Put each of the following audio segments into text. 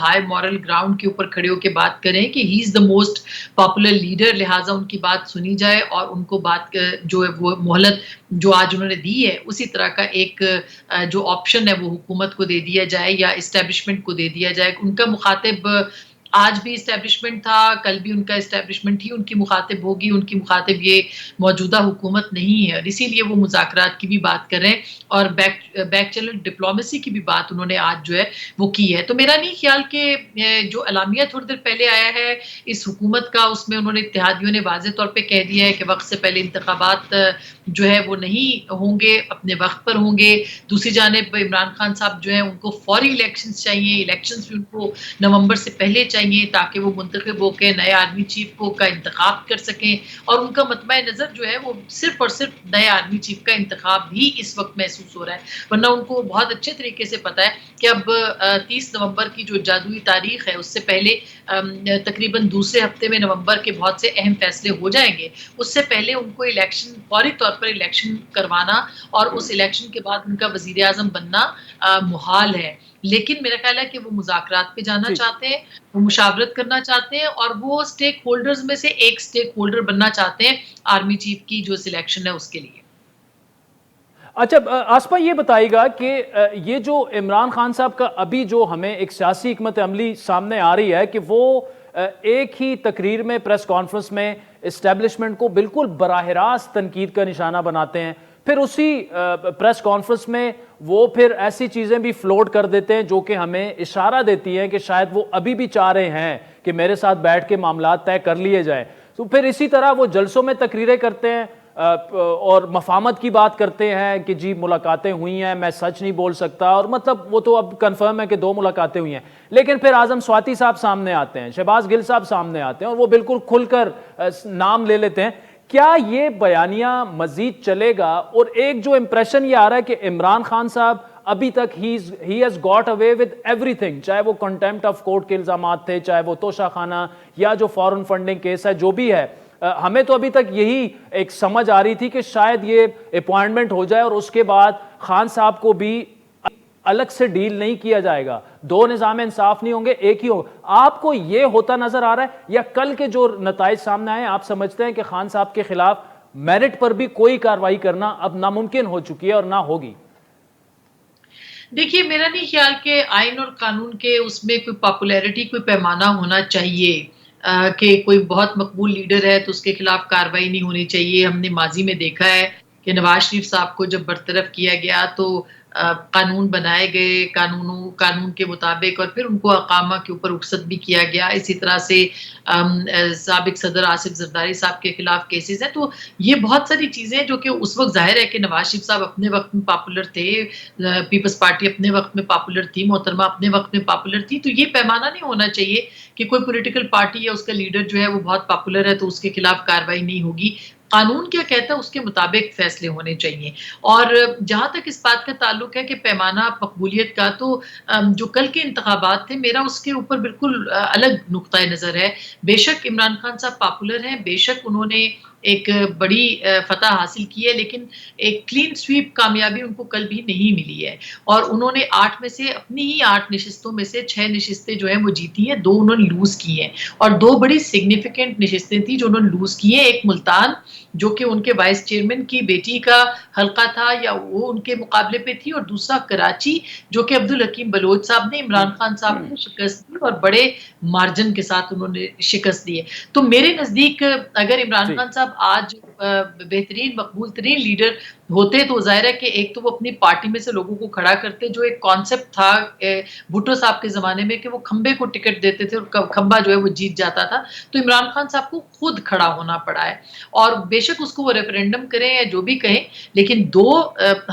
High moral ground کے اوپر کھڑے ہو کے بات کریں کہ ہی از دا موسٹ پاپولر لیڈر، لہٰذا ان کی بات سنی جائے اور ان کو بات جو ہے وہ مہلت جو آج انہوں نے دی ہے اسی طرح کا ایک جو آپشن ہے وہ حکومت کو دے دیا جائے یا اسٹیبلشمنٹ کو دے دیا جائے. ان کا مخاطب آج بھی اسٹیبلشمنٹ تھا، کل بھی ان کا اسٹیبلشمنٹ ہی ان کی مخاطب ہوگی، ان کی مخاطب یہ موجودہ حکومت نہیں ہے، اور اسی لیے وہ مذاکرات کی بھی بات کر رہے ہیں اور بیک چینل ڈپلومیسی کی بھی بات انہوں نے آج جو ہے وہ کی ہے. تو میرا نہیں خیال کہ جو اعلامیہ تھوڑی دیر پہلے آیا ہے اس حکومت کا، اس میں انہوں نے اتحادیوں نے واضح طور پہ کہہ دیا ہے کہ وقت سے پہلے انتخابات جو ہے وہ نہیں ہوں گے، اپنے وقت پر ہوں گے. دوسری جانب عمران خان صاحب جو ہیں ان کو فوری الیکشنز چاہیے، الیکشنز بھی ان کو نومبر سے پہلے چاہیے تاکہ وہ منتخب ہو کے نئے آرمی چیف کو کا انتخاب کر سکیں، اور ان کا مطمع نظر جو ہے وہ صرف اور صرف نئے آرمی چیف کا انتخاب ہی اس وقت محسوس ہو رہا ہے. ورنہ ان کو بہت اچھے طریقے سے پتا ہے کہ اب 30 نومبر کی جو جادوئی تاریخ ہے اس سے پہلے تقریباً دوسرے ہفتے میں نومبر کے بہت سے اہم فیصلے ہو جائیں گے. اس سے پہلے ان کو الیکشن فوری طور پر الیکشن کروانا اور اس الیکشن کے بعد ان کا وزیر اعظم بننا محال ہے. لیکن میرا خیال ہے کہ وہ مذاکرات پہ جانا چاہتے ہیں، وہ مشاورت کرنا چاہتے ہیں، اور وہ اسٹیک ہولڈرز میں سے ایک اسٹیک ہولڈر بننا چاہتے ہیں آرمی چیف کی جو سلیکشن ہے اس کے لیے. اچھا آسپا یہ بتائیے گا کہ یہ جو عمران خان صاحب کا ابھی جو ہمیں ایک سیاسی حکمت عملی سامنے آ رہی ہے کہ وہ ایک ہی تقریر میں پریس کانفرنس میں اسٹیبلشمنٹ کو بالکل براہ راست تنقید کا نشانہ بناتے ہیں، پھر اسی پریس کانفرنس میں وہ پھر ایسی چیزیں بھی فلوٹ کر دیتے ہیں جو کہ ہمیں اشارہ دیتی ہیں کہ شاید وہ ابھی بھی چاہ رہے ہیں کہ میرے ساتھ بیٹھ کے معاملات طے کر لیے جائیں. تو پھر اسی طرح وہ جلسوں میں تقریریں کرتے ہیں اور مفاہمت کی بات کرتے ہیں کہ جی ملاقاتیں ہوئی ہیں، میں سچ نہیں بول سکتا، اور مطلب وہ تو اب کنفرم ہے کہ 2 ملاقاتیں ہوئی ہیں. لیکن پھر اعظم سواتی صاحب سامنے آتے ہیں، شہباز گل صاحب سامنے آتے ہیں اور وہ بالکل کھل کر نام لے لیتے ہیں. کیا یہ بیانیہ مزید چلے گا؟ اور ایک جو امپریشن یہ آ رہا ہے کہ عمران خان صاحب ابھی تک he has got away with every thing, چاہے وہ کنٹیمپٹ آف کورٹ کے الزامات تھے، چاہے وہ توشہ خانہ یا جو فارن فنڈنگ کیس ہے، جو بھی ہے. ہمیں تو ابھی تک یہی ایک سمجھ آ رہی تھی کہ شاید یہ اپوائنٹمنٹ ہو جائے اور اس کے بعد خان صاحب کو بھی الگ سے ڈیل نہیں کیا جائے گا، 2 نظام انصاف نہیں ہوں گے، ایک ہی ہوگا. آپ کو یہ ہوتا نظر آ رہا ہے یا کل کے جو نتائج سامنے آئے آپ سمجھتے ہیں کہ خان صاحب کے خلاف میرٹ پر بھی کوئی کارروائی کرنا اب ناممکن ہو چکی ہے اور نہ ہوگی؟ دیکھیے میرا نہیں خیال کہ آئین اور قانون کے اس میں کوئی پاپولیرٹی کوئی پیمانہ ہونا چاہیے کہ کوئی بہت مقبول لیڈر ہے تو اس کے خلاف کارروائی نہیں ہونی چاہیے. ہم نے ماضی میں دیکھا ہے کہ نواز شریف صاحب کو جب برطرف کیا گیا تو قانون بنائے گئے قانون کے مطابق، اور پھر ان کو اقامہ کے اوپر رخصت بھی کیا گیا. اسی طرح سے سابق صدر آصف زرداری صاحب کے خلاف کیسز ہیں. تو یہ بہت ساری چیزیں جو کہ اس وقت ظاہر ہے کہ نواز شریف صاحب اپنے وقت میں پاپولر تھے، پیپلز پارٹی اپنے وقت میں پاپولر تھی، محترمہ اپنے وقت میں پاپولر تھی. تو یہ پیمانہ نہیں ہونا چاہیے کہ کوئی پولیٹیکل پارٹی یا اس کا لیڈر جو ہے وہ بہت پاپولر ہے تو اس کے خلاف کارروائی نہیں ہوگی. قانون کیا کہتا ہے اس کے مطابق فیصلے ہونے چاہیے. اور جہاں تک اس بات کا تعلق ہے کہ پیمانہ مقبولیت کا، تو جو کل کے انتخابات تھے میرا اس کے اوپر بالکل الگ نقطۂ نظر ہے. بے شک عمران خان صاحب پاپولر ہیں، بے شک انہوں نے ایک بڑی فتح حاصل کی ہے، لیکن ایک کلین سویپ کامیابی ان کو کل بھی نہیں ملی ہے. اور انہوں نے 8 میں سے اپنی ہی 8 نشستوں میں سے 6 نشستیں جو ہیں وہ جیتی ہیں، 2 انہوں نے لوز کی ہیں، اور 2 بڑی سگنیفیکنٹ نشستیں تھیں جو انہوں نے لوز کی ہیں. ایک ملتان جو کہ ان کے وائس چیئرمین کی بیٹی کا حلقہ تھا یا وہ ان کے مقابلے پہ تھی، اور دوسرا کراچی جو کہ عبدالحکیم بلوچ صاحب نے عمران خان صاحب کو شکست دی اور بڑے مارجن کے ساتھ انہوں نے شکست دی ہے. تو میرے نزدیک اگر عمران خان صاحب آج بہترین مقبول ترین لیڈر ہوتے تو ظاہر ہے کہ ایک تو وہ اپنی پارٹی میں سے لوگوں کو کھڑا کرتے، جو ایک کانسیپٹ تھا بھٹو صاحب کے زمانے میں کہ وہ کھمبے کو ٹکٹ دیتے تھے اور کھمبا جو ہے وہ جیت جاتا تھا. تو عمران خان صاحب کو خود کھڑا ہونا پڑا ہے، اور بے شک اس کو وہ ریفرینڈم کریں یا جو بھی کہیں، لیکن 2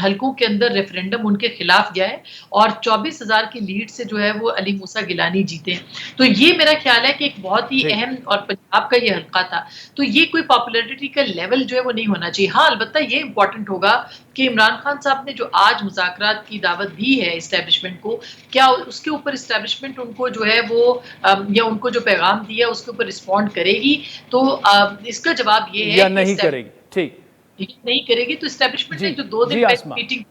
حلقوں کے اندر ریفرینڈم ان کے خلاف گیا ہے اور 24,000 کی لیڈ سے جو ہے وہ علی موسیٰ گیلانی جیتے ہیں. تو یہ میرا خیال ہے کہ ایک بہت ہی اہم، اور پنجاب کا یہ حلقہ تھا، تو یہ کوئی پاپولیرٹی کا لیول جو ہے وہ نہیں ہونا چاہیے. ہاں البتہ یہ امپورٹنٹ ہوگا کہ عمران خان صاحب نے جو آج مذاکرات کی دعوت دی ہے اسٹیبلشمنٹ کو، کیا اس کے اوپر اسٹیبلشمنٹ ان کو جو ہے وہ یا ان کو جو پیغام دیا اس کے اوپر رسپونڈ کرے گی. تو اس کا جواب یہ ہے یا نہیں کرے گی. ٹھیک نہیں کرے گی تو اسٹیبلشمنٹ نے جو 2 دن پہلے میٹنگ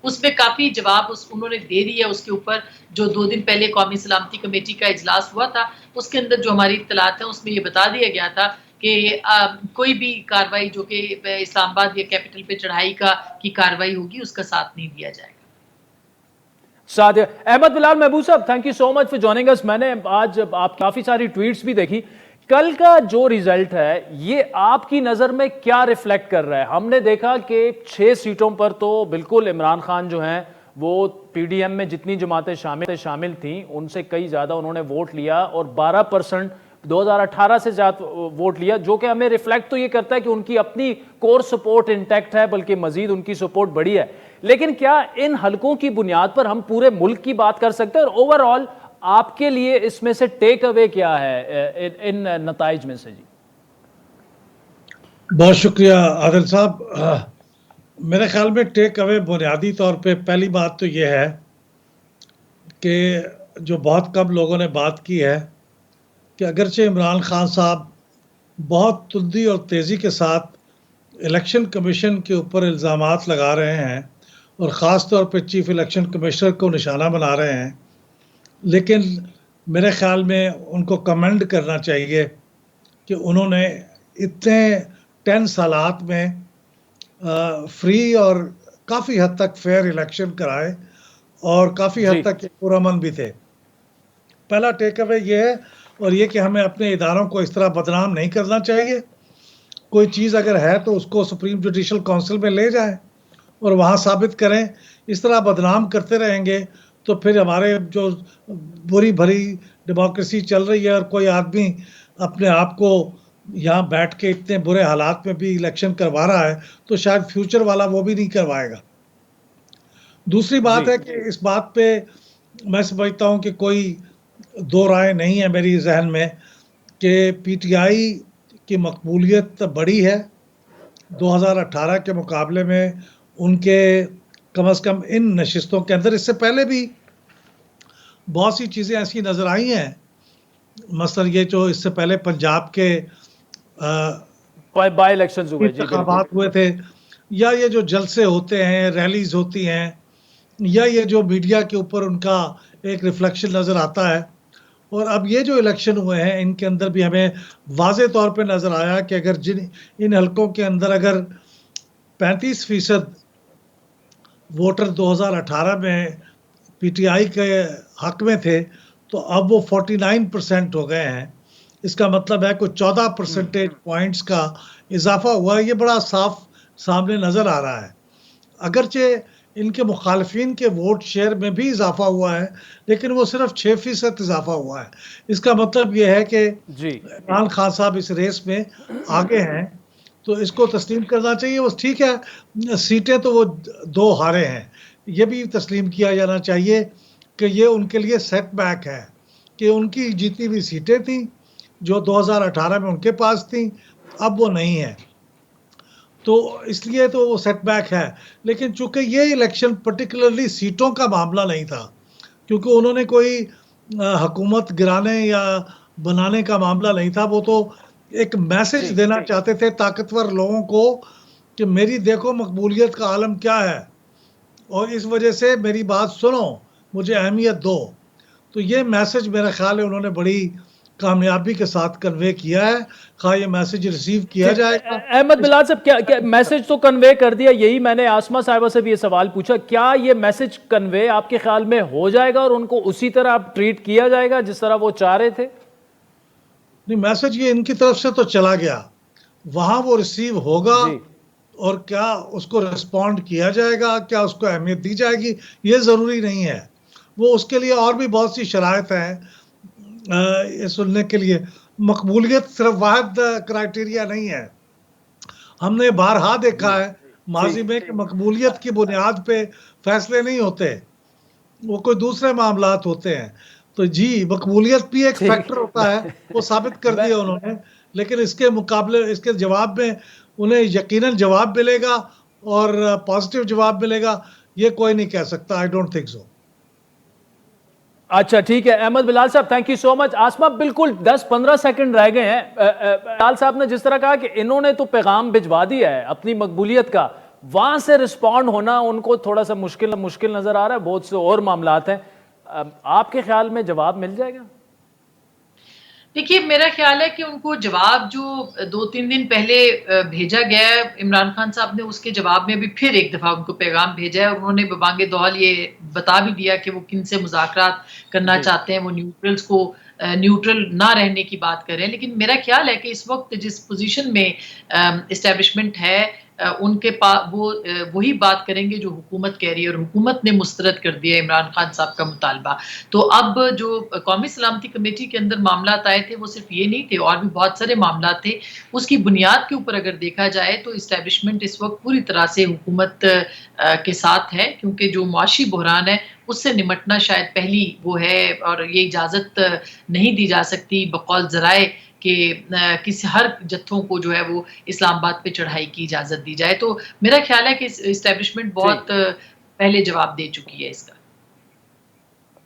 اس میں کافی جواب انہوں نے دے دیا اس کے اوپر. جو 2 دن پہلے قومی سلامتی کمیٹی کا اجلاس ہوا تھا اس کے اندر جو ہماری اطلاعات ہیں اس میں یہ بتا دیا گیا تھا کہ کوئی بھی کاروائی جو کہ اسلام آباد یا کیپٹل پہ چڑھائی کی کاروائی ہوگی اس کا ساتھ نہیں دیا جائے گا. ساتھ Ahmad Bilal Mehboob sahab, thank you so much for joining us. میں نے آج آپ کافی ساری ٹویٹس بھی دیکھی. کل کا جو ریزلٹ ہے یہ آپ کی نظر میں کیا ریفلیکٹ کر رہا ہے؟ ہم نے دیکھا کہ 6 سیٹوں پر تو بالکل عمران خان جو ہیں وہ پی ڈی ایم میں جتنی جماعتیں شامل تھیں ان سے کئی زیادہ انہوں نے ووٹ لیا اور 12% 2018 سے زیادہ ووٹ لیا، جو کہ ہمیں ریفلیکٹ تو یہ کرتا ہے کہ ان کی اپنی کور سپورٹ انٹیکٹ ہے، بلکہ مزید ان کی سپورٹ بڑی ہے. لیکن کیا ان حلقوں کی بنیاد پر ہم پورے ملک کی بات کر سکتے ہیں؟ اور اوور آل آپ کے لیے اس میں سے ٹیک اوے کیا ہے ان نتائج میں سے؟ جی بہت شکریہ عادل صاحب. میرے خیال میں ٹیک اوے بنیادی طور پہ پہلی بات تو یہ ہے کہ جو بہت کم لوگوں نے بات کی ہے کہ اگرچہ عمران خان صاحب بہت تندی اور تیزی کے ساتھ الیکشن کمیشن کے اوپر الزامات لگا رہے ہیں اور خاص طور پہ چیف الیکشن کمشنر کو نشانہ بنا رہے ہیں، لیکن میرے خیال میں ان کو کمنڈ کرنا چاہیے کہ انہوں نے اتنے 10 سالات میں فری اور کافی حد تک فیئر الیکشن کرائے اور کافی حد تک پرامن بھی تھے. پہلا ٹیک اوے یہ ہے، اور یہ کہ ہمیں اپنے اداروں کو اس طرح بدنام نہیں کرنا چاہیے. کوئی چیز اگر ہے تو اس کو سپریم جوڈیشل کونسل میں لے جائیں اور وہاں ثابت کریں. اس طرح بدنام کرتے رہیں گے تو پھر ہمارے جو بری بھری ڈیموکریسی چل رہی ہے اور کوئی آدمی اپنے آپ کو یہاں بیٹھ کے اتنے برے حالات میں بھی الیکشن کروا رہا ہے تو شاید فیوچر والا وہ بھی نہیں کروائے گا. دوسری بات ہے کہ اس بات پہ میں سمجھتا ہوں کہ کوئی دو رائے نہیں ہے میری ذہن میں کہ پی ٹی آئی کی مقبولیت بڑی ہے 2018 کے مقابلے میں. ان کے کم از کم ان نشستوں کے اندر اس سے پہلے بھی بہت سی چیزیں ایسی نظر آئی ہیں، مثلا یہ جو اس سے پہلے پنجاب کے بائی الیکشنز ہوئے، انتخابات ہوئے تھے، یا یہ جو جلسے ہوتے ہیں، ریلیز ہوتی ہیں، یا یہ جو میڈیا کے اوپر ان کا ایک ریفلیکشن نظر آتا ہے. اور اب یہ جو الیکشن ہوئے ہیں ان کے اندر بھی ہمیں واضح طور پہ نظر آیا کہ اگر ان حلقوں کے اندر اگر 35% ووٹر 2018 میں پی ٹی آئی کے حق میں تھے تو اب وہ 49% ہو گئے ہیں. اس کا مطلب ہے کوئی 14 پرسنٹیج پوائنٹس کا اضافہ ہوا ہے. یہ بڑا صاف سامنے نظر آ رہا ہے. اگرچہ ان کے مخالفین کے ووٹ شیئر میں بھی اضافہ ہوا ہے لیکن وہ صرف 6% اضافہ ہوا ہے. اس کا مطلب یہ ہے کہ عمران خان صاحب اس ریس میں آگے ہیں تو اس کو تسلیم کرنا چاہیے. وہ ٹھیک ہے، سیٹیں تو وہ 2 ہارے ہیں، یہ بھی تسلیم کیا جانا چاہیے کہ یہ ان کے لیے سیٹ بیک ہے کہ ان کی جیتی ہوئی سیٹیں تھیں جو 2018 میں ان کے پاس تھیں، اب وہ نہیں ہے، تو اس لیے تو وہ سیٹ بیک ہے. لیکن چونکہ یہ الیکشن پرٹیکولرلی سیٹوں کا معاملہ نہیں تھا، کیونکہ انہوں نے کوئی حکومت گرانے یا بنانے کا معاملہ نہیں تھا، وہ تو ایک میسج دینا چاہتے تھے طاقتور لوگوں کو کہ میری دیکھو مقبولیت کا عالم کیا ہے اور اس وجہ سے میری بات سنو، مجھے اہمیت دو. تو یہ میسج میرا خیال ہے انہوں نے بڑی کامیابی کے ساتھ کنوے کیا ہے. خواہ یہ میسج ریسیو کیا جائے گا. احمد بلال صاحب، کیا میسج تو کنوے کر دیا، یہی میں نے آسما صاحبہ سے بھی یہ سوال پوچھا، کیا یہ میسج کنوے آپ کے خیال میں ہو جائے گا اور ان کو اسی طرح اب ٹریٹ کیا جائے گا جس طرح وہ چاہ رہے تھے؟ نہیں، میسج یہ ان کی طرف سے تو چلا گیا، وہاں وہ ریسیو ہوگا اور کیا اس کو رسپونڈ کیا جائے گا، کیا اس کو اہمیت دی جائے گی، یہ ضروری نہیں ہے. وہ اس کے لیے اور بھی بہت سی شرائط ہیں یہ سننے کے لیے. مقبولیت صرف واحد کرائٹیریا نہیں ہے. ہم نے بارہا دیکھا ہے ماضی میں کہ مقبولیت کی بنیاد پہ فیصلے نہیں ہوتے، وہ کوئی دوسرے معاملات ہوتے ہیں. تو جی، مقبولیت بھی ایک فیکٹر ہوتا ہے، وہ ثابت کر دیا انہوں نے، لیکن اس کے مقابلے اس کے جواب میں انہیں یقیناً جواب ملے گا اور پازیٹیو جواب ملے گا، یہ کوئی نہیں کہہ سکتا. I don't think so. اچھا ٹھیک ہے احمد بلال صاحب، تھینک یو سو مچ. آسما بالکل 10-15 سیکنڈ رہ گئے ہیں. بلال صاحب نے جس طرح کہا کہ انہوں نے تو پیغام بھجوا دیا ہے اپنی مقبولیت کا، وہاں سے رسپونڈ ہونا ان کو تھوڑا سا مشکل نظر آ رہا ہے، بہت سے اور معاملات ہیں، آپ کے خیال میں جواب مل جائے گا؟ دیکھیے میرا خیال ہے کہ ان کو جواب جو 2-3 دن پہلے بھیجا گیا ہے عمران خان صاحب نے، اس کے جواب میں بھی پھر ایک دفعہ ان کو پیغام بھیجا ہے، اور انہوں نے ببانگ دول یہ بتا بھی دیا کہ وہ کن سے مذاکرات کرنا چاہتے ہیں، وہ نیوٹرلز کو نیوٹرل نہ رہنے کی بات کر رہے ہیں۔ لیکن میرا خیال ہے کہ اس وقت جس پوزیشن میں اسٹیبلشمنٹ ہے، ان کے پاس وہ وہی بات کریں گے جو حکومت کہہ رہی ہے، اور حکومت نے مسترد کر دیا عمران خان صاحب کا مطالبہ۔ تو اب جو قومی سلامتی کمیٹی کے اندر معاملات آئے تھے وہ صرف یہ نہیں تھے، اور بھی بہت سارے معاملات تھے۔ اس کی بنیاد کے اوپر اگر دیکھا جائے تو اسٹیبلشمنٹ اس وقت پوری طرح سے حکومت کے ساتھ ہے، کیونکہ جو معاشی بحران ہے اس سے نمٹنا شاید پہلی وہ ہے، اور یہ اجازت نہیں دی جا سکتی بقول ذرائع کہ کسی ہر جتھوں کو جو ہے وہ اسلام آباد پہ چڑھائی کی اجازت دی جائے۔ تو میرا خیال ہے کہ اسٹیبلشمنٹ بہت پہلے جواب دے چکی ہے اس کا،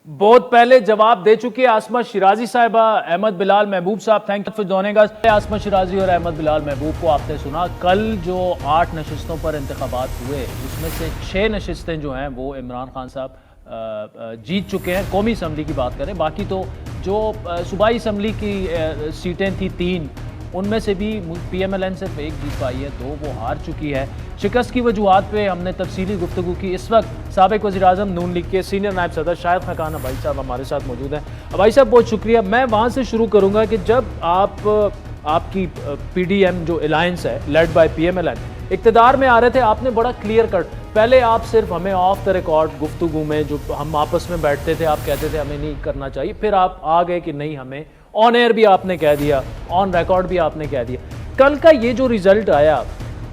بہت پہلے جواب دے چکی ہے۔ عاصمت شیرازی صاحبہ، Ahmad Bilal Mehboob sahab, thank you for joining اس۔ عاصمت شیرازی اور احمد بلال محبوب کو آپ نے سنا، کل جو 8 نشستوں پر انتخابات ہوئے اس میں سے 6 نشستیں جو ہیں وہ عمران خان صاحب جیت چکے ہیں، قومی اسمبلی کی بات کریں۔ باقی تو جو صوبائی اسمبلی کی سیٹیں تھیں 3، ان میں سے بھی پی ایم ایل این صرف 1 جیت پائی ہے، 2 وہ ہار چکی ہے۔ شکست کی وجوہات پہ ہم نے تفصیلی گفتگو کی۔ اس وقت سابق وزیر اعظم نون لیگ کے سینئر نائب صدر شاہد خاقان ابائی صاحب ہمارے ساتھ موجود ہیں۔ ابائی صاحب بہت شکریہ۔ میں وہاں سے شروع کروں گا کہ جب آپ کی پی ڈی ایم جو الائنس ہے lead by P M L N اقتدار میں آ رہے تھے، آپ نے بڑا کلیئر کٹ، پہلے آپ صرف ہمیں آف دا ریکارڈ گفتگو میں جو ہم آپس میں بیٹھتے تھے آپ کہتے تھے ہمیں نہیں کرنا چاہیے، پھر آپ آ گئے کہ نہیں ہمیں، آن ایئر بھی آپ نے کہہ دیا، آن ریکارڈ بھی آپ نے کہہ دیا۔ کل کا یہ جو ریزلٹ آیا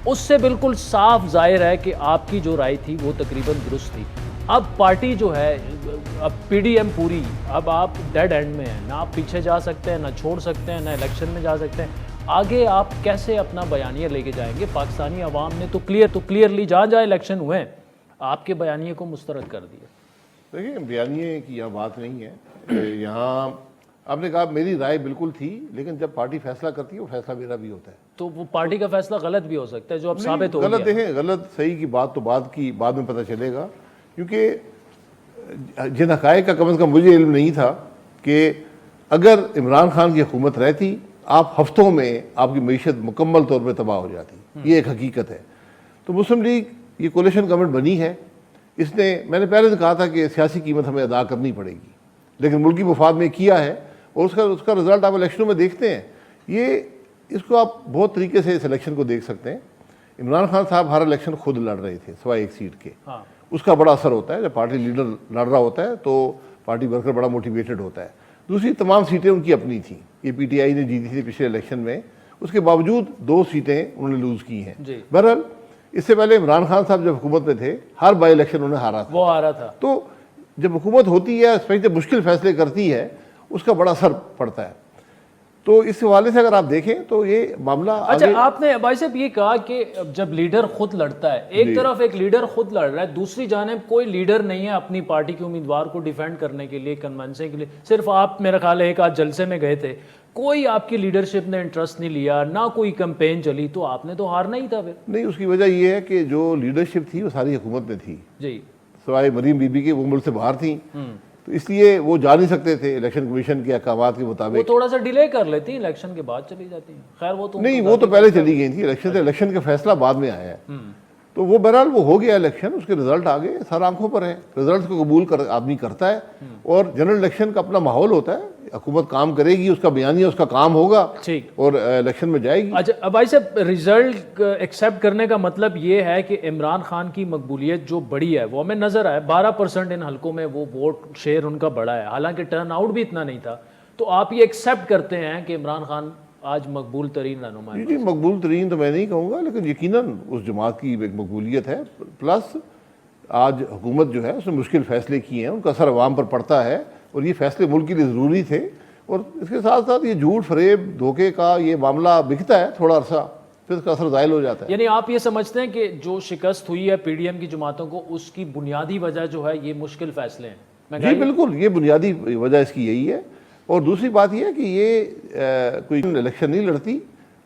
اس سے بالکل صاف ظاہر ہے کہ آپ کی جو رائے تھی وہ تقریباً درست تھی۔ اب پارٹی جو ہے، اب پی ڈی ایم پوری، اب آپ ڈیڈ اینڈ میں ہیں، نہ آپ پیچھے جا سکتے ہیں، نہ چھوڑ سکتے ہیں، نہ الیکشن میں جا سکتے ہیں۔ آگے آپ کیسے اپنا بیانیہ لے کے جائیں گے؟ پاکستانی عوام نے تو کلیئرلی جہاں الیکشن ہوئے آپ کے بیانیے کو مسترد کر دیا۔ دیکھیں بیانیے کی یہاں بات نہیں ہے، یہاں آپ نے کہا میری رائے بالکل تھی، لیکن جب پارٹی فیصلہ کرتی ہے وہ فیصلہ میرا بھی ہوتا ہے، تو وہ پارٹی کا فیصلہ غلط بھی ہو سکتا ہے جو اب ثابت ہو گیا۔ غلط دیکھیں، غلط صحیح کی بات تو بعد میں پتہ چلے گا، کیونکہ جن حقائق کا کم از کم مجھے علم نہیں تھا کہ اگر عمران خان کی حکومت رہتی آپ ہفتوں میں آپ کی معیشت مکمل طور پہ تباہ ہو جاتی، یہ ایک حقیقت ہے۔ تو مسلم لیگ یہ کولیشن گورنمنٹ بنی ہے، اس نے، میں نے پہلے سے کہا تھا کہ سیاسی قیمت ہمیں ادا کرنی پڑے گی، لیکن ملکی مفاد میں کیا ہے، اور اس کا رزلٹ آپ الیکشنوں میں دیکھتے ہیں۔ یہ اس کو آپ بہت طریقے سے اس الیکشن کو دیکھ سکتے ہیں۔ عمران خان صاحب ہر الیکشن خود لڑ رہے تھے سوائے 1 سیٹ کے، اس کا بڑا اثر ہوتا ہے جب پارٹی لیڈر لڑ رہا ہوتا ہے تو پارٹی ورکر بڑا موٹیویٹڈ ہوتا ہے۔ دوسری تمام سیٹیں ان کی اپنی تھیں، یہ پی ٹی آئی نے جیتی تھی پچھلے الیکشن میں، اس کے باوجود 2 سیٹیں انہوں نے لوز کی ہیں۔ بہرحال اس سے پہلے عمران خان صاحب جب حکومت میں تھے ہر بائی الیکشن انہوں نے ہارا تھا، تو جب حکومت ہوتی ہے اسپیشلی مشکل فیصلے کرتی ہے اس کا بڑا اثر پڑتا ہے۔ تو اس حوالے سے اگر آپ دیکھیں تو یہ معاملہ اچھا، آپ نے بھائی صاحب یہ کہا کہ جب لیڈر خود لڑتا ہے، ایک طرف ایک لیڈر خود لڑ رہا ہے، دوسری جانب کوئی لیڈر نہیں ہے اپنی پارٹی کے امیدوار کو ڈیفینڈ کرنے کے لیے، کنونسنگ کے لیے، صرف آپ میرا خیال ہے ایک آدھ جلسے میں گئے تھے، کوئی آپ کی لیڈرشپ نے انٹرسٹ نہیں لیا، نہ کوئی کمپین چلی، تو آپ نے تو ہارنا ہی تھا پھر۔ نہیں، اس کی وجہ یہ ہے کہ جو لیڈرشپ تھی وہ ساری حکومت میں تھی، جی سوائے مریم بی بی کے، وہ ملک سے باہر تھیں، تو اس لیے وہ جا نہیں سکتے تھے الیکشن کمیشن کے احکامات کے مطابق۔ وہ تھوڑا سا ڈیلے کر لیتی ہیں، الیکشن کے بعد چلی جاتی ہیں، خیر وہ تو نہیں، وہ تو پہلے چلی گئی تھی الیکشن سے، الیکشن کا فیصلہ بعد میں آیا ہے، تو وہ بہرحال وہ ہو گیا الیکشن، اس کے رزلٹ آ گئے، سر آنکھوں پر ہے، رزلٹ کو قبول آدمی کرتا ہے، اور جنرل الیکشن کا اپنا ماحول ہوتا ہے، حکومت کام کرے گی، اس کا بیانیہ اس کا کام ہوگا اور الیکشن میں جائے گی۔ اچھا اب بھائی صاحب، ریزلٹ ایکسیپٹ کرنے کا مطلب یہ ہے کہ عمران خان کی مقبولیت جو بڑی ہے وہ ہمیں نظر آئے، 12% ان حلقوں میں وہ ووٹ شیئر ان کا بڑا ہے، حالانکہ ٹرن آؤٹ بھی اتنا نہیں تھا، تو آپ یہ ایکسیپٹ کرتے ہیں کہ عمران خان آج مقبول ترین رہنما ہے؟ جی مقبول ترین تو میں نہیں کہوں گا، لیکن یقیناً اس جماعت کی ایک مقبولیت ہے، پلس آج حکومت جو ہے اس نے مشکل فیصلے کیے ہیں، ان کا اثر عوام پر پڑتا ہے، اور یہ فیصلے ملک کے لیے ضروری تھے، اور اس کے ساتھ ساتھ یہ جھوٹ فریب دھوکے کا یہ معاملہ بکھتا ہے تھوڑا عرصہ، پھر اس کا اثر زائل ہو جاتا ہے۔ یعنی آپ یہ سمجھتے ہیں کہ جو شکست ہوئی ہے پی ڈی ایم کی جماعتوں کو، اس کی بنیادی وجہ جو ہے یہ مشکل فیصلے ہیں؟ جی بالکل، یہ بنیادی وجہ اس کی یہی ہے، اور دوسری بات یہ ہے کہ یہ کوئی الیکشن نہیں لڑتی،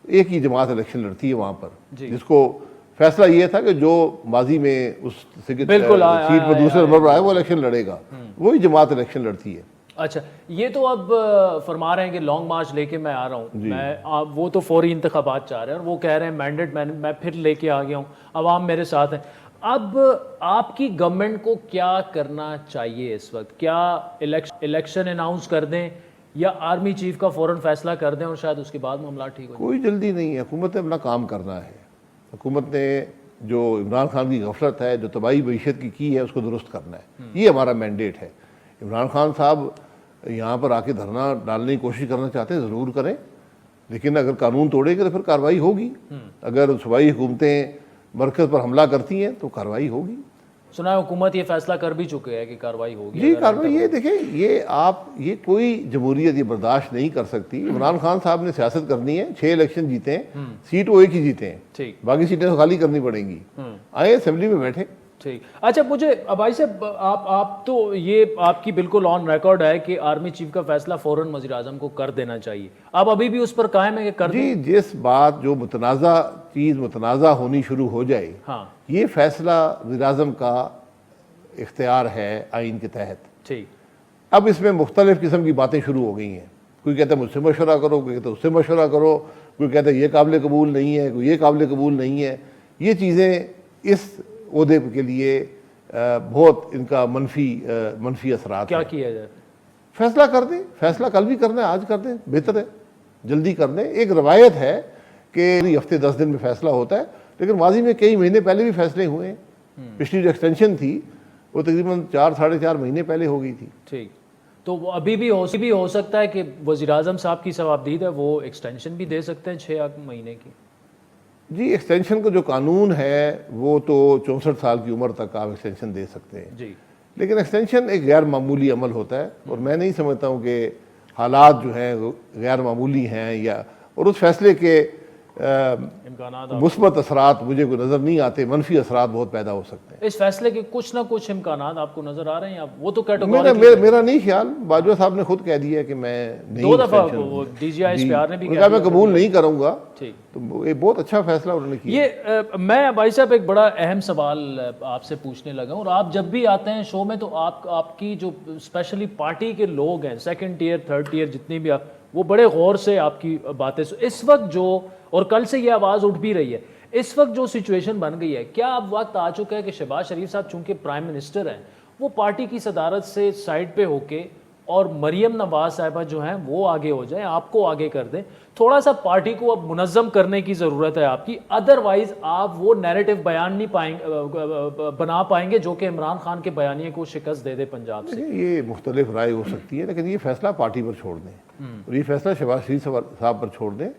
ایک ہی جماعت الیکشن لڑتی ہے وہاں پر، جس کو فیصلہ یہ تھا کہ جو ماضی میں اس سیٹ پر دوسرے نمبر پر آئے وہ الیکشن لڑے گا، وہی جماعت الیکشن لڑتی ہے۔ اچھا، یہ تو اب فرما رہے ہیں کہ لانگ مارچ لے کے میں آ رہا ہوں، میں وہ تو فوری انتخابات چاہ رہے ہیں اور وہ کہہ رہے ہیں مینڈیٹ میں پھر لے کے آ گیا ہوں، عوام میرے ساتھ ہیں۔ اب آپ کی گورنمنٹ کو کیا کرنا چاہیے اس وقت؟ کیا الیکشن اناؤنس کر دیں یا آرمی چیف کا فوراً فیصلہ کر دیں اور شاید اس کے بعد معاملات ٹھیک ہو جائیں؟ کوئی جلدی نہیں ہے، حکومت نے اپنا کام کرنا ہے۔ حکومت نے جو عمران خان کی غفلت ہے، جو تباہی معیشت کی ہے، اس کو درست کرنا ہے، یہ ہمارا مینڈیٹ ہے۔ عمران خان صاحب یہاں پر آ کے دھرنا ڈالنے کی کوشش کرنا چاہتے ہیں، ضرور کریں، لیکن اگر قانون توڑے گا تو پھر کارروائی ہوگی۔ اگر صوبائی حکومتیں مرکز پر حملہ کرتی ہیں تو کارروائی ہوگی۔ سنا ہے حکومت یہ فیصلہ کر بھی چکے ہے کہ کارروائی ہوگی۔ جی کارروائی، یہ دیکھیں، یہ کوئی جمہوریت یہ برداشت نہیں کر سکتی۔ عمران خان صاحب نے سیاست کرنی ہے، 6 الیکشن جیتے ہیں، سیٹ وہ ایک ہی جیتے ہیں، ٹھیک، باقی سیٹیں تو خالی کرنی پڑیں گی، آئے اسمبلی میں بیٹھے۔ ٹھیک۔ اچھا، مجھے بھائی صاحب، آپ تو یہ آپ کی بالکل آن ریکارڈ ہے کہ آرمی چیف کا فیصلہ فوراً وزیر اعظم کو کر دینا چاہیے، آپ ابھی بھی اس پر قائم ہے کہ کر دیں؟ جی، جس بات جو متنازع چیز متنازع ہونی شروع ہو جائے، ہاں، یہ فیصلہ وزیر اعظم کا اختیار ہے آئین کے تحت۔ ٹھیک، اب اس میں مختلف قسم کی باتیں شروع ہو گئی ہیں، کوئی کہتا ہے مجھ سے مشورہ کرو، کوئی کہتا ہے اس سے مشورہ کرو، کوئی کہتا ہے یہ قابل قبول نہیں ہے، کوئی یہ قابل قبول نہیں ہے۔ یہ چیزیں اس عہدے کے لیے بہت ان کا منفی اثرات کیا ہیں۔ کیا جائے؟ فیصلہ کر دیں، فیصلہ کل بھی کرنا ہے، آج کر دیں، بہتر ہے، جلدی کر دیں۔ ایک روایت ہے کہ ہفتے 10 دن میں فیصلہ ہوتا ہے، لیکن ماضی میں کئی مہینے پہلے بھی فیصلے ہوئے ہیں۔ پچھلی جو ایکسٹینشن تھی وہ تقریباً 4-4.5 مہینے پہلے ہو گئی تھی۔ ٹھیک، تو وہ ابھی بھی ہو سکتا ہے کہ وزیر اعظم صاحب کی ثوابدید ہے، وہ ایکسٹینشن بھی دے سکتے ہیں 6 مہینے کی؟ جی، ایکسٹینشن کا جو قانون ہے وہ تو 64 سال کی عمر تک آپ ایکسٹینشن دے سکتے ہیں، جی، لیکن ایکسٹینشن ایک غیر معمولی عمل ہوتا ہے، اور میں نہیں سمجھتا ہوں کہ حالات جو ہیں غیر معمولی ہیں، اور اس فیصلے کے امکانات مثبت اثرات مجھے کوئی نظر نہیں آتے، منفی اثرات بہت پیدا ہو سکتے ہیں۔ اس فیصلے کے کچھ نہ کچھ امکانات آپ کو نظر آ رہے ہیں؟ وہ تو کیٹیگوری میرا نہیں خیال، باجوہ صاحب نے خود کہہ دیا کہ میں نہیں، 2 دفعہ ڈی جی آئی پیار نے بھی کہا میں قبول نہیں کروں گا، ٹھیک۔ تو یہ بہت اچھا فیصلہ انہوں نے کیا۔ یہ میں بھائی صاحب ایک بڑا اہم سوال آپ سے پوچھنے لگا ہوں، اور آپ جب بھی آتے ہیں شو میں تو آپ کی جو اسپیشلی پارٹی کے لوگ ہیں، 2nd ٹیئر 3rd ٹیئر جتنی بھی، وہ بڑے غور سے آپ کی باتیں اس وقت جو، اور کل سے یہ آواز اٹھ بھی رہی ہے، اس وقت جو سچویشن بن گئی ہے، کیا اب وقت آ چکا ہے کہ شہباز شریف صاحب چونکہ پرائم منسٹر ہیں، وہ پارٹی کی صدارت سے سائڈ پہ ہو کے اور مریم نواز صاحبہ جو ہیں وہ آگے ہو جائیں، آپ کو آگے کر دیں؟ تھوڑا سا پارٹی کو اب منظم کرنے کی ضرورت ہے آپ کی، ادروائز آپ وہ نیریٹو بیان نہیں بنا پائیں گے جو کہ عمران خان کے بیانیے کو شکست دے دے پنجاب سے۔ یہ مختلف رائے ہو سکتی ہے، لیکن یہ فیصلہ پارٹی پر چھوڑ دیں، اور یہ فیصلہ شہباز شریف صاحب پر چھوڑ دیں۔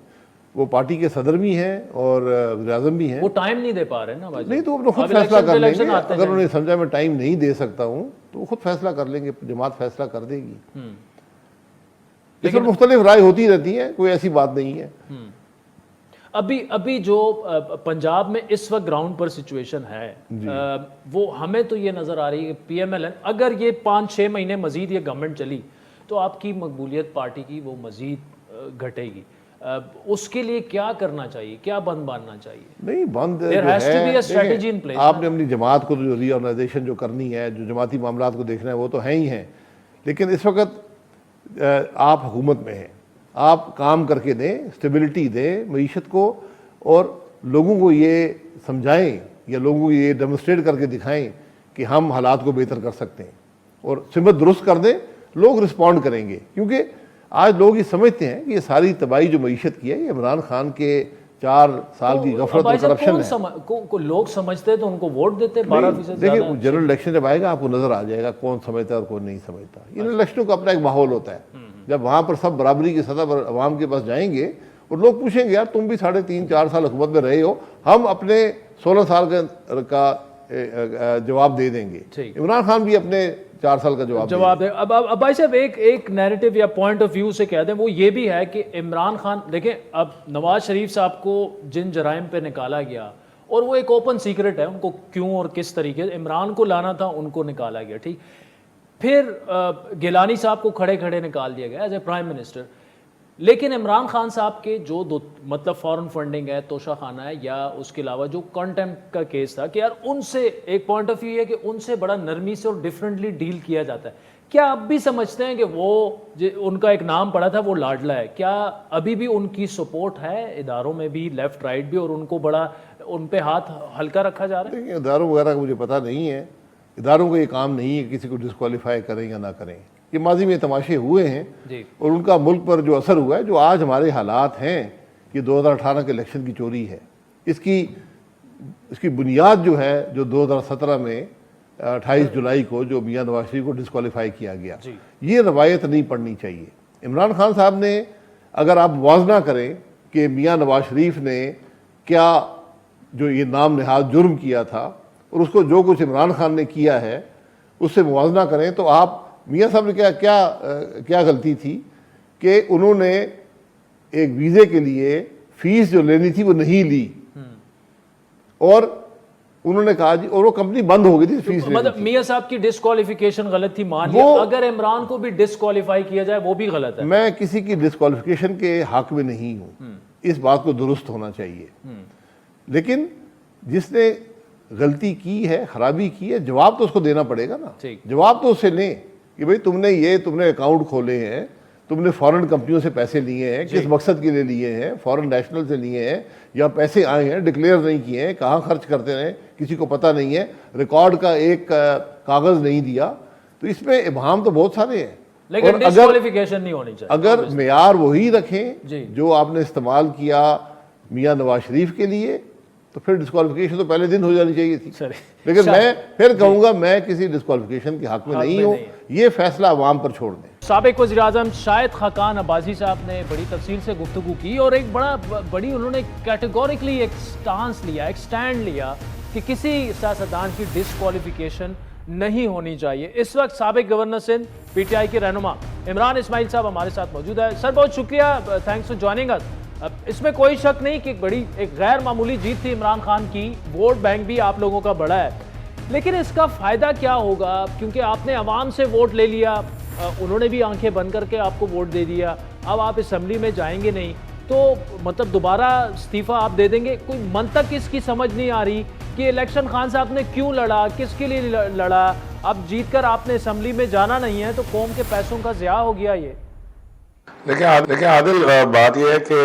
وہ پارٹی کے صدر بھی ہیں اور وزیر اعظم بھی ہیں، وہ ٹائم نہیں دے پا رہے نا بھائی؟ نہیں تو وہ خود فیصلہ کر لیں گے۔ اگر انہیں سمجھا میں ٹائم نہیں دے سکتا ہوں تو وہ خود فیصلہ کر لیں گے، جماعت فیصلہ کر دے گی۔ لیکن مختلف رائے ہوتی رہتی ہیں، کوئی ایسی بات نہیں ہے۔ ابھی جو پنجاب میں اس وقت گراؤنڈ پر سچویشن ہے، وہ ہمیں تو یہ نظر آ رہی ہے کہ پی ایم ایل این اگر یہ 5-6 مہینے مزید یہ گورنمنٹ چلی تو آپ کی مقبولیت پارٹی کی وہ مزید گھٹے گی۔ اس کے لیے کیا کرنا چاہیے، کیا بند باندھنا چاہیے؟ نہیں، بند There has to be a strategy in place. آپ نے اپنی جماعت کو جو ری آرگنائزیشن جو کرنی ہے، جو جماعتی معاملات کو دیکھنا ہے، وہ تو ہیں ہی ہیں، لیکن اس وقت آپ حکومت میں ہیں، آپ کام کر کے دیں، اسٹیبلٹی دیں معیشت کو، اور لوگوں کو یہ سمجھائیں یا لوگوں کو یہ ڈیمونسٹریٹ کر کے دکھائیں کہ ہم حالات کو بہتر کر سکتے ہیں، اور سمت درست کر دیں، لوگ رسپونڈ کریں گے۔ کیونکہ آج لوگ یہ سمجھتے ہیں کہ یہ ساری تباہی جو معیشت کی ہے یہ عمران خان کے 4 سال کی غفلت اور کرپشن ہے۔ لوگ سمجھتے ہیں تو ان کو ووٹ دیتے 12%۔ دیکھیں، جنرل الیکشن جب آئے گا آپ کو نظر آ جائے گا کون سمجھتا ہے اور کون نہیں سمجھتا۔ ان الیکشنوں کا اپنا ایک ماحول ہوتا ہے، جب وہاں پر سب برابری کی سطح پر عوام کے پاس جائیں گے اور لوگ پوچھیں گے یار تم بھی 3.5-4 سال حکومت میں رہے ہو، ہم اپنے 16 سال کا جواب دے دیں گے۔ عمران خان بھی اپنے 4 سال کا جواب دے۔ اب بھائی صاحب ایک نیریٹو یا پوائنٹ آف ویو سے کہہ دیں، وہ یہ بھی ہے کہ عمران خان، دیکھیں اب نواز شریف صاحب کو جن جرائم پہ نکالا گیا، اور وہ ایک اوپن سیکرٹ ہے ان کو کیوں اور کس طریقے سے عمران کو لانا تھا، ان کو نکالا گیا، ٹھیک۔ پھر گیلانی صاحب کو کھڑے کھڑے نکال دیا گیا ایز اے پرائم منسٹر۔ لیکن عمران خان صاحب کے جو دو مطلب فورن فنڈنگ ہے، توشہ خانہ ہے، یا اس کے علاوہ جو کانٹیمپٹ کا کیس تھا کہ یار ان سے ایک پوائنٹ آف ویو ہے کہ ان سے بڑا نرمی سے اور ڈیفرنٹلی ڈیل کیا جاتا ہے. کیا آپ بھی سمجھتے ہیں کہ وہ ان کا ایک نام پڑا تھا وہ لاڈلا ہے، کیا ابھی بھی ان کی سپورٹ ہے اداروں میں بھی، لیفٹ رائٹ بھی، اور ان کو بڑا ان پہ ہاتھ ہلکا رکھا جا رہا ہے؟ دیکھیں اداروں وغیرہ کا مجھے پتہ نہیں ہے، اداروں کو یہ کام نہیں ہے کسی کو ڈسکوالیفائی کریں یا نہ کریں. یہ ماضی میں تماشے ہوئے ہیں اور ان کا ملک پر جو اثر ہوا ہے، جو آج ہمارے حالات ہیں، یہ 2018 کے الیکشن کی چوری ہے. اس کی بنیاد جو ہے، جو 2017 میں 28 جولائی کو جو میاں نواز شریف کو ڈسکوالیفائی کیا گیا، یہ روایت نہیں پڑنی چاہیے. عمران خان صاحب نے، اگر آپ موازنہ کریں کہ میاں نواز شریف نے کیا جو یہ نام نہاد جرم کیا تھا اور اس کو جو کچھ عمران خان نے کیا ہے اس سے موازنہ کریں، تو آپ میاں صاحب نے کیا غلطی تھی کہ انہوں نے ایک ویزے کے لیے فیس جو لینی تھی وہ نہیں لی، اور انہوں نے کہا جی، اور وہ کمپنی بند ہو گئی تھی فیس لینی مطلب تھی. میاں صاحب کی ڈسکوالیفیکیشن غلط تھی، مان لیا، اگر عمران کو بھی ڈسکوالیفائی کیا جائے وہ بھی غلط ہے. میں کسی کی ڈسکوالیفیکیشن کے حق میں نہیں ہوں، اس بات کو درست ہونا چاہیے. لیکن جس نے غلطی کی ہے، خرابی کی ہے، جواب تو اس کو دینا پڑے گا نا. جواب تو اس سے لیں کہ بھئی تم نے اکاؤنٹ کھولے ہیں، تم نے فورن کمپنیوں سے پیسے لیے ہیں، کس مقصد کے لیے لیے ہیں، فورن نیشنل سے لیے ہیں یا پیسے آئے ہیں، ڈکلیئر نہیں کیے ہیں، کہاں خرچ کرتے رہے کسی کو پتہ نہیں ہے، ریکارڈ کا ایک کاغذ نہیں دیا. تو اس میں ابہام تو بہت سارے ہیں. لیکن ڈسکوالیفیکیشن نہیں ہونی چاہیے. اگر معیار وہی رکھیں جو آپ نے استعمال کیا میاں نواز شریف کے لیے، تو پھر ڈسکوالیفیکیشن تو پہلے دن ہو جانی چاہیے تھی. لیکن میں پھر کہوں گا میں کسی ڈسکوالیفیکیشن کے حق میں نہیں ہوں، یہ فیصلہ عوام پر چھوڑ دیں. سابق وزیر اعظم شاہد خاقان عباسی صاحب نے بڑی تفصیل سے گفتگو کی اور ایک بڑی انہوں نے کیٹیگوریکلی ایک سٹانس لیا، ایک سٹینڈ لیا کہ کسی سیاستدان کی ڈسکوالیفیکیشن نہیں ہونی چاہیے. اس وقت سابق governor Sindh P T I کے رہنما عمران اسماعیل صاحب ہمارے ساتھ موجود ہے. سر بہت شکریہ، تھینکس فار جوائننگ اس. اس میں کوئی شک نہیں کہ ایک غیر معمولی جیت تھی عمران خان کی، ووٹ بینک بھی آپ لوگوں کا بڑا ہے، لیکن اس کا فائدہ کیا ہوگا؟ کیونکہ آپ نے عوام سے ووٹ لے لیا، انہوں نے بھی آنکھیں بند کر کے آپ کو ووٹ دے دیا، اب آپ اسمبلی میں جائیں گے نہیں، تو مطلب دوبارہ استعفیٰ آپ دے دیں گے. کوئی منطق اس کی سمجھ نہیں آ رہی کہ الیکشن خان صاحب نے کیوں لڑا، کس کے لیے لڑا؟ اب جیت کر آپ نے اسمبلی میں جانا نہیں ہے تو قوم کے پیسوں کا ضیاع ہو گیا. یہ دیکھیں عادل، بات یہ ہے کہ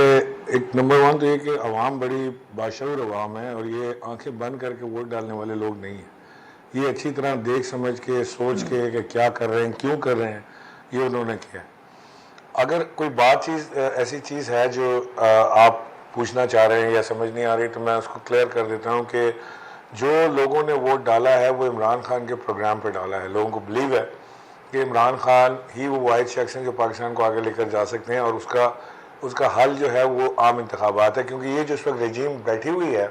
ایک نمبر 1 تو یہ کہ عوام بڑی باشعور عوام ہے، اور یہ آنکھیں بند کر کے ووٹ ڈالنے والے لوگ نہیں ہیں. یہ اچھی طرح دیکھ سمجھ کے، سوچ کے کہ کیا کر رہے ہیں، کیوں کر رہے ہیں، یہ انہوں نے کیا. اگر کوئی ایسی چیز ہے جو آپ پوچھنا چاہ رہے ہیں یا سمجھ نہیں آ رہی، تو میں اس کو کلیئر کر دیتا ہوں کہ جو لوگوں نے ووٹ ڈالا ہے وہ عمران خان کے پروگرام پہ ڈالا ہے. لوگوں کو بلیو ہے کہ عمران خان ہی وہ واحد شخص ہیں جو پاکستان کو آگے لے کر جا سکتے ہیں، اور اس کا حل جو ہے وہ عام انتخابات ہے. کیونکہ یہ جو اس وقت رجیم بیٹھی ہوئی ہے،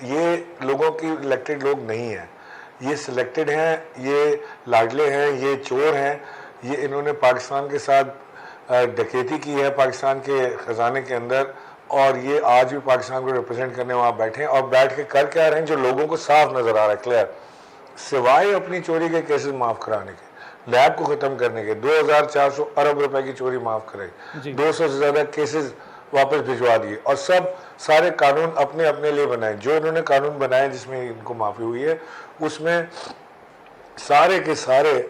یہ لوگوں کی الیکٹڈ لوگ نہیں ہیں، یہ سلیکٹڈ ہیں، یہ لاڈلے ہیں، یہ چور ہیں. یہ انہوں نے پاکستان کے ساتھ ڈکیتی کی ہے، پاکستان کے خزانے کے اندر، اور یہ آج بھی پاکستان کو ریپرزینٹ کرنے وہاں بیٹھے ہیں. اور بیٹھ کے کر کیا رہے ہیں جو لوگوں کو صاف نظر آ رہا ہے، کلیئر، سوائے اپنی چوری کے کیسز معاف کرانے کے، لیب کو ختم کرنے کے. 2400 ارب روپے کی چوری معاف کرائی، 200 سے زیادہ کیسز واپس بھجوا دیے، اور سارے قانون اپنے اپنے لیے بنائے. جو انہوں نے قانون بنائے جس میں ان کو معافی ہوئی ہے، اس میں سارے کے سارے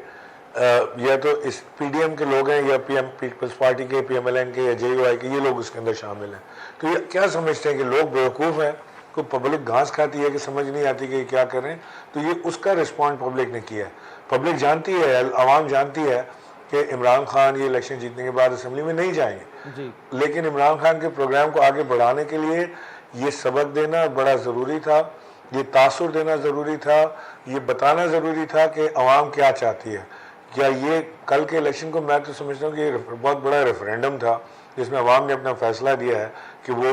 یا تو اس پی ڈی ایم کے لوگ ہیں، یا پیپلز پارٹی کے، پی ایم ایل این کے، یا جے یو آئی کے، یہ لوگ اس کے اندر شامل ہیں. تو یہ کیا سمجھتے ہیں کہ لوگ بیوقوف ہیں، کوئی پبلک گھاس کھاتی ہے کہ سمجھ نہیں آتی کہ یہ کیا کر رہے ہیں؟ تو یہ اس کا رسپانڈ پبلک نے کیا ہے. پبلک جانتی ہے، عوام جانتی ہے کہ عمران خان یہ الیکشن جیتنے کے بعد اسمبلی میں نہیں جائیں گے، لیکن عمران خان کے پروگرام کو آگے بڑھانے کے لیے یہ سبق دینا بڑا ضروری تھا، یہ تاثر دینا ضروری تھا، یہ بتانا ضروری تھا کہ عوام کیا چاہتی ہے. کیا یہ کل کے الیکشن کو میں تو سمجھتا ہوں کہ یہ بہت بڑا ریفرینڈم تھا جس میں عوام نے اپنا فیصلہ دیا ہے کہ وہ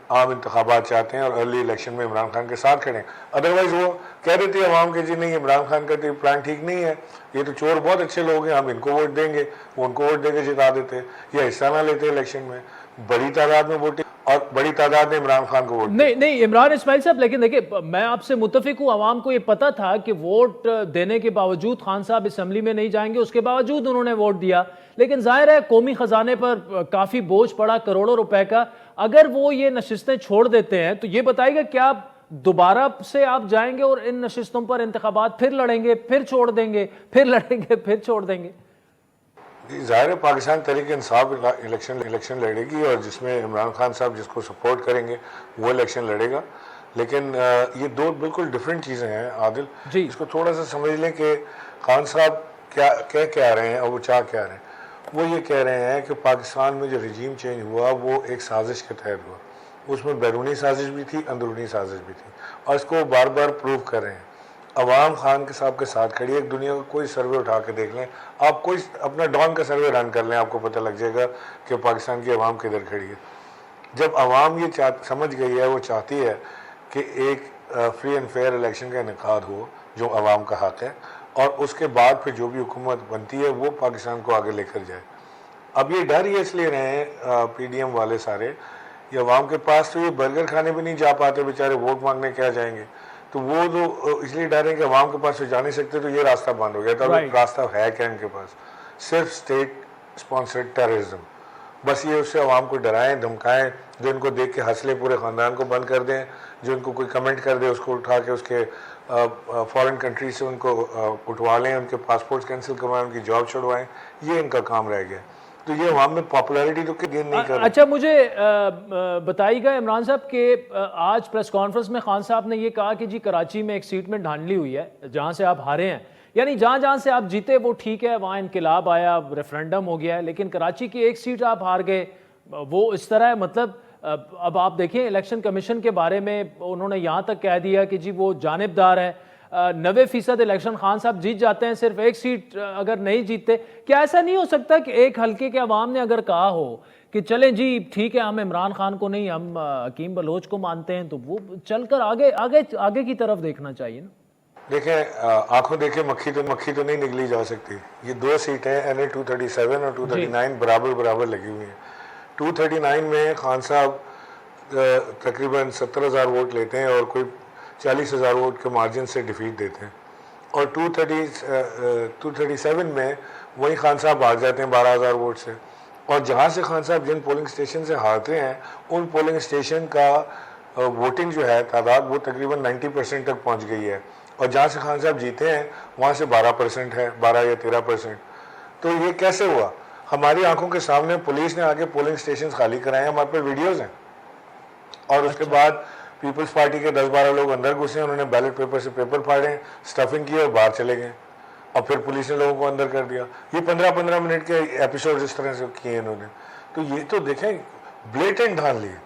عام انتخابات چاہتے ہیں اور ارلی الیکشن میں عمران خان کے ساتھ کھڑے ہیں. ادروائز وہ کہہ دیتے عوام کے جی نہیں، عمران خان کا تو پلان ٹھیک نہیں ہے، یہ تو چور بہت اچھے لوگ ہیں، ہم ان کو ووٹ دیں گے، وہ ان کو ووٹ دے کے جتا دیتے یا حصہ نہ لیتے الیکشن میں. بڑی تعداد میں ووٹنگ اور بڑی تعداد نے عمران خان کو ووٹ دیا۔ نہیں عمران اسماعیل صاحب، لیکن دیکھیں میں آپ سے متفق ہوں، عوام کو یہ پتا تھا کہ ووٹ دینے کے باوجود خان صاحب اسمبلی میں نہیں جائیں گے، اس کے باوجود انہوں نے ووٹ دیا، لیکن ظاہر ہے قومی خزانے پر کافی بوجھ پڑا کروڑوں روپے کا، اگر وہ یہ نشستیں چھوڑ دیتے ہیں تو یہ بتائے گا کیا دوبارہ سے آپ جائیں گے اور ان نشستوں پر انتخابات پھر لڑیں گے، پھر چھوڑ دیں گے، پھر لڑیں گے، پھر چھوڑ دیں گے؟ ظاہر ہے پاکستان تحریک انصاف الیکشن لڑے گی، اور جس میں عمران خان صاحب جس کو سپورٹ کریں گے وہ الیکشن لڑے گا، لیکن یہ دو بالکل ڈیفرنٹ چیزیں ہیں عادل جی اس کو تھوڑا سا سمجھ لیں کہ خان صاحب کیا رہے ہیں اور وہ چاہ کیا رہے ہیں۔ وہ یہ کہہ رہے ہیں کہ پاکستان میں جو رجیم چینج ہوا وہ ایک سازش کے تحت ہوا، اس میں بیرونی سازش بھی تھی، اندرونی سازش بھی تھی، اور اس کو بار بار پروو کر رہے ہیں۔ عوام خان کے صاحب کے ساتھ کھڑی ہے، ایک دنیا کا کوئی سروے اٹھا کے دیکھ لیں، آپ کوئی اپنا ڈان کا سروے رن کر لیں، آپ کو پتہ لگ جائے گا کہ پاکستان کی عوام کدھر کھڑی ہے۔ جب عوام یہ سمجھ گئی ہے، وہ چاہتی ہے کہ ایک فری اینڈ فیئر الیکشن کا انعقاد ہو جو عوام کا حق ہے، اور اس کے بعد پھر جو بھی حکومت بنتی ہے وہ پاکستان کو آگے لے کر جائے۔ اب یہ ڈر یہ اس لیے رہے ہیں پی ڈی ایم والے سارے، یہ عوام کے پاس تو یہ برگر کھانے بھی نہیں جا پاتے بیچارے، ووٹ مانگنے کیا جائیں گے، تو وہ جو اس لیے ڈر ہے کہ عوام کے پاس تو جا نہیں سکتے، تو یہ راستہ بند ہو گیا تھا۔ راستہ ہے کیا ان کے پاس؟ صرف اسٹیٹ اسپانسرڈ ٹیررزم، بس یہ اس سے عوام کو ڈرائیں دھمکائیں، جو ان کو دیکھ کے ہنس لے پورے خاندان کو بند کر دیں، جو ان کو کوئی کمنٹ کر دے اس کو اٹھا کے اس کے فارن کنٹری سے ان کو اٹھوا لیں، ان کے پاسپورٹس کینسل کروائیں، ان کی جاب چھڑوائیں، یہ ان کا کام رہ گیا۔ تو یہ عوام میں پاپولیرٹی تو گین نہیں کر رہا۔ اچھا مجھے بتائیے گا عمران صاحب کہ آج پریس کانفرنس میں خان صاحب نے یہ کہا کہ جی کراچی میں ایک سیٹ میں دھاندلی ہوئی ہے جہاں سے آپ ہارے ہیں، یعنی جہاں سے آپ جیتے وہ ٹھیک ہے، وہاں انقلاب آیا، ریفرینڈم ہو گیا ہے، لیکن کراچی کی ایک سیٹ آپ ہار گئے، وہ اس طرح ہے۔ مطلب اب آپ دیکھیں الیکشن کمیشن کے بارے میں انہوں نے یہاں تک کہہ دیا کہ جی وہ جانبدار ہے، 90% الیکشن خان صاحب جیت جاتے ہیں، صرف ایک سیٹ اگر نہیں جیتتے۔ کیا ایسا نہیں ہو سکتا کہ ایک حلقے کے عوام نے اگر کہا ہو کہ چلیں جی ٹھیک ہے ہم عمران خان کو نہیں، ہم حکیم بلوچ کو مانتے ہیں، تو وہ چل کر آگے کی طرف دیکھنا چاہیے نا؟ دیکھیں آنکھوں دیکھیں مکھی تو نہیں نگلی جا سکتی۔ یہ دو سیٹیں NA 237 اور 239 برابر لگی ہوئی ہیں۔ 239 میں خان صاحب تقریباً 70,000 ووٹ لیتے ہیں اور کوئی 40,000 ووٹ کے مارجن سے ڈیفیٹ دیتے ہیں، اور 237 میں وہی خان صاحب ہار جاتے ہیں 12,000 ووٹ سے، اور جہاں سے خان صاحب جن پولنگ اسٹیشن سے ہارتے ہیں ان پولنگ اسٹیشن کا ووٹنگ جو ہے تعداد وہ تقریباً 90% تک پہنچ گئی ہے، اور جہاں سے خان صاحب جیتے ہیں وہاں سے 12% ہے، 12 یا 13%۔ تو یہ کیسے ہوا؟ ہماری آنکھوں کے سامنے پولیس نے آگے پولنگ اسٹیشنز خالی کرائے ہیں، ہمارے پہ ویڈیوز ہیں، اور اس کے بعد پیپلز پارٹی کے 10-12 لوگ اندر گھسے، انہوں نے بیلٹ پیپر سے پیپر پھاڑے، سٹفنگ کی اور باہر چلے گئے، اور پھر پولیس نے لوگوں کو اندر کر دیا۔ یہ 15-15 منٹ کے ایپیسوڈ اس طرح سے کیے انہوں نے۔ تو یہ تو دیکھیں بلیٹنٹ دھاندلی ہے،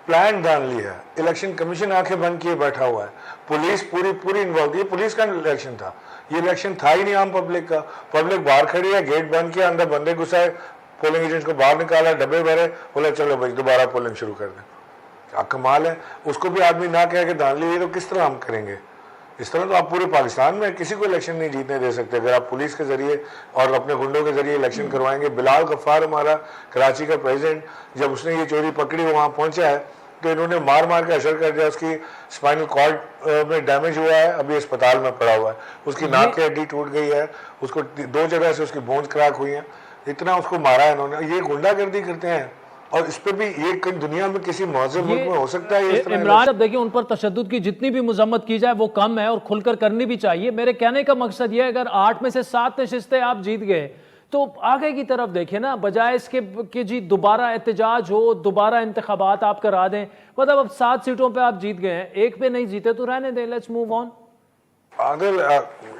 پلان دھاندلی ہے۔ الیکشن کمیشن آنکھیں بند کیے بیٹھا ہوا ہے، پولیس پوری انوالو۔ یہ پولیس کا الیکشن تھا، یہ الیکشن تھا ہی نہیں عام پبلک کا۔ پبلک باہر کھڑی ہے، گیٹ بند کیا، اندر بندے گھسائے، پولنگ ایجنٹ کو باہر نکالا، ڈبے بھرے، بولا چلو بھائی دوبارہ پولنگ شروع کر دیں۔ کیا کمال ہے، اس کو بھی آدمی نہ کہہ کہ دھاندلی ہوئی تو کس طرح ہم کریں گے؟ اس طرح تو آپ پورے پاکستان میں کسی کو الیکشن نہیں جیتنے دے سکتے اگر آپ پولیس کے ذریعے اور اپنے گنڈوں کے ذریعے الیکشن کروائیں گے۔ بلال غفار ہمارا کراچی کا پریزیڈنٹ، جب اس نے یہ چوری پکڑی وہاں پہنچا ہے تو انہوں نے مار کے اشر کر دیا، اس کی اسپائنل کارڈ میں ڈیمیج ہوا ہے، ابھی اسپتال میں پڑا ہوا ہے، اس کی ناک کی ہڈی ٹوٹ گئی ہے، اس کو 2 جگہ سے اس کی بونز کریک ہوئی ہیں، اتنا اس کو مارا ہے انہوں نے۔ یہ گنڈا گردی کرتے ہیں، اور اس پہ بھی یہ دنیا میں کسی مہذب ملک میں ہو سکتا ہے اس طرح؟ عمران اب دیکھیں ان پر تشدد کی جتنی بھی مذمت کی جائے وہ کم ہے، اور کھل کر کرنی بھی چاہیے۔ میرے کہنے کا مقصد یہ ہے اگر 8 میں سے 7 نشستیں آپ جیت گئے تو آگے کی طرف دیکھیں نا، بجائے اس کے کہ جی دوبارہ احتجاج ہو، دوبارہ انتخابات آپ کرا دیں۔ مطلب اب 7 سیٹوں پہ آپ جیت گئے ہیں، ایک پہ نہیں جیتے تو رہنے دیں، لیٹس موو آن۔ عادل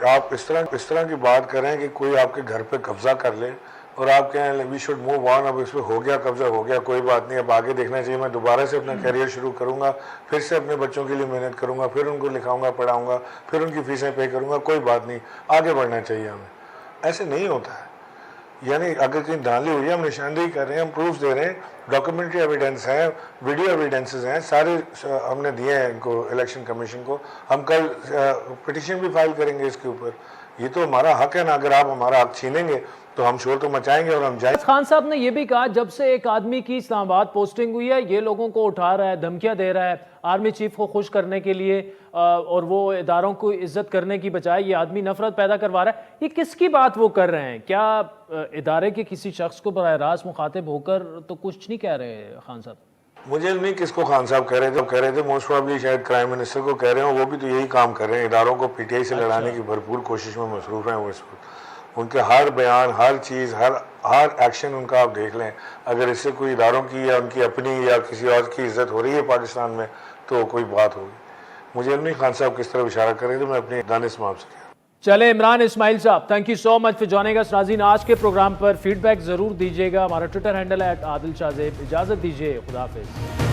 آپ اس طرح کی بات کریں کہ کوئی آپ کے گھر پہ قبضہ کر لے اور آپ کہیں وی شوڈ موو آن، اب اس پہ ہو گیا قبضہ، ہو گیا، کوئی بات نہیں، اب آگے دیکھنا چاہیے، میں دوبارہ سے اپنا کیریئر شروع کروں گا، پھر سے اپنے بچوں کے لیے محنت کروں گا، پھر ان کو لکھاؤں گا، پڑھاؤں گا، پھر ان کی فیسیں پے کروں گا، کوئی بات نہیں، آگے بڑھنا چاہیے ہمیں۔ ایسے نہیں ہوتا ہے، یعنی اگر کہیں دھاندلی ہوئی ہے ہم نشاندہی کر رہے ہیں، ہم پروفز دے رہے ہیں، ڈاکومنٹری ایویڈنس ہیں، ویڈیو ایویڈنسز ہیں، سارے ہم نے دیے ہیں ان کو الیکشن کمیشن کو۔ ہم کل پٹیشن بھی فائل کریں گے اس کے اوپر، یہ تو ہمارا حق ہے نا۔ اگر آپ ہمارا حق چھینیں گے تو ہم شور تو مچائیں گے اور ہم جائیں. خان صاحب نے یہ بھی کہا جب سے ایک آدمی کی اسلام آباد پوسٹنگ ہوئی ہے یہ لوگوں کو اٹھا رہا ہے, دھمکیاں دے رہا ہے آرمی چیف کو خوش کرنے کے لیے, اور وہ اداروں کو عزت کرنے کی بجائے یہ آدمی نفرت پیدا کروا رہا ہے. یہ کس کی بات وہ کر رہے ہیں؟ کیا ادارے کے کسی شخص کو براہ راست مخاطب ہو کر تو کچھ نہیں کہہ رہے خان صاحب؟ مجھے نہیں کس کو خان صاحب کہہ رہے تھے موسٹ پرابلی شاید کرائم منسٹر کو کہہ رہے ہیں, وہ بھی تو یہی کام کر رہے ہیں, اداروں کو پی ٹی آئی سے لڑانے کی بھرپور کوشش میں مصروف ہیں. وہ اس وقت ان کے ہر بیان, ہر چیز, ہر ایکشن ان کا آپ دیکھ لیں, اگر اس سے کوئی اداروں کی یا ان کی اپنی یا کسی اور کی عزت ہو رہی ہے پاکستان میں تو کوئی بات ہوگی. مجھے نہیں خان صاحب کس طرح اشارہ کر رہے تھے, میں اپنی دانش میں آپ سے کہا. چلے Imran Ismail sahab, thank you so much for joining us. ناظرین آج کے پروگرام پر فیڈ بیک ضرور دیجیے گا. ہمارا ٹویٹر ہینڈل ہے @عادل شاہ زیب. اجازت دیجیے, خدا حافظ.